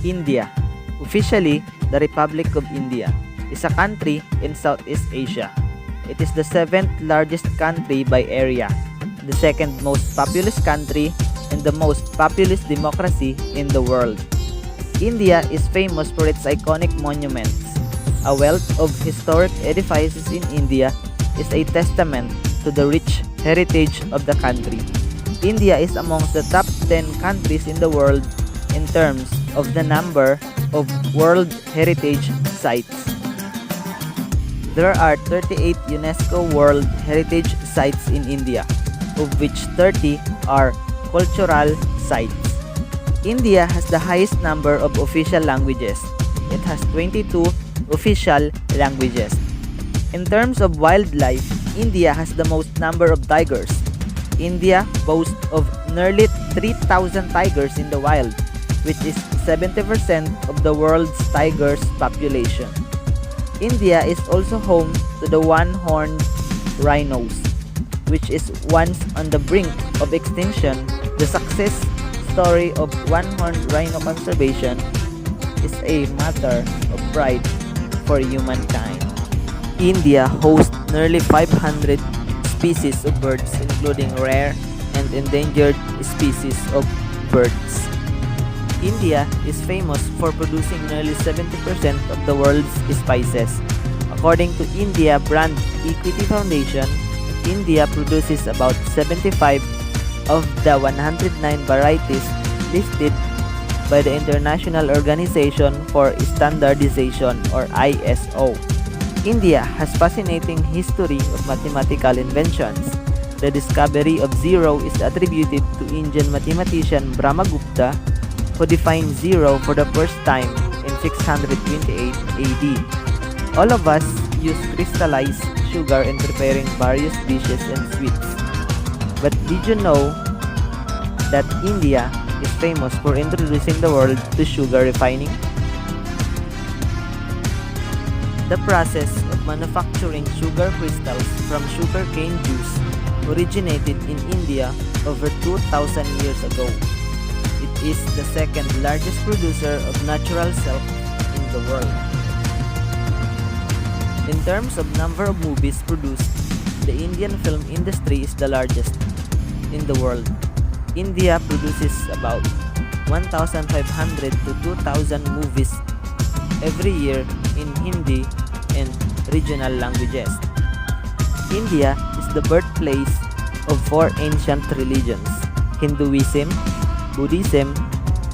India, officially the Republic of India, is a country in Southeast Asia. It is the seventh largest country by area, the second most populous country, and the most populous democracy in the world. India is famous for its iconic monuments. A wealth of historic edifices in India is a testament to the rich heritage of the country. India is amongst the top 10 countries in the world in terms of the number of World Heritage Sites. There are 38 UNESCO World Heritage Sites in India, of which 30 are cultural sites. India has the highest number of official languages. It has 22 official languages. In terms of wildlife, India has the most number of tigers. India boasts of nearly 3,000 tigers in the wild, which is 70% of the world's tigers population. India is also home to the one-horned rhinos, which is once on the brink of extinction. The success story of one-horned rhino conservation is a matter of pride for humankind. India hosts nearly 500 species of birds, including rare and endangered species of birds. India is famous for producing nearly 70% of the world's spices. According to India Brand Equity Foundation, India produces about 75 of the 109 varieties listed by the International Organization for Standardization, or ISO. India has fascinating history of mathematical inventions. The discovery of zero is attributed to Indian mathematician Brahmagupta, who defined zero for the first time in 628 AD. All of us use crystallized sugar in preparing various dishes and sweets. But did you know that India is famous for introducing the world to sugar refining? The process of manufacturing sugar crystals from sugarcane juice originated in India over 2,000 years ago. It is the second largest producer of natural silk in the world. In terms of number of movies produced, the Indian film industry is the largest in the world. India produces about 1,500 to 2,000 movies every year in Hindi and regional languages. India is the birthplace of four ancient religions: Hinduism, Buddhism,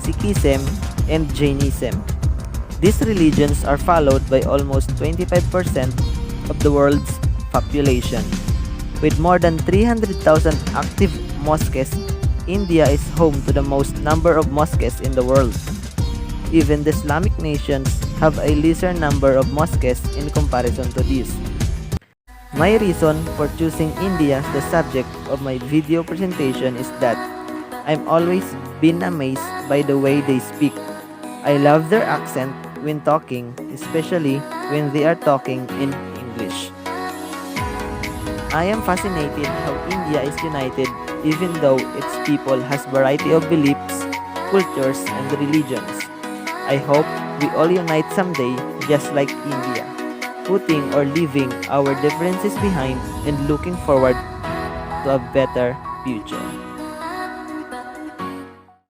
Sikhism, and Jainism. These religions are followed by almost 25% of the world's population. With more than 300,000 active mosques, India is home to the most number of mosques in the world. Even the Islamic nations have a lesser number of mosques in comparison to this. My reason for choosing India as the subject of my video presentation is that I'm always been amazed by the way they speak. I love their accent when talking, especially when they are talking in English. I am fascinated how India is united even though its people has variety of beliefs, cultures, and religions. I hope we all unite someday just like India, putting or leaving our differences behind and looking forward to a better future.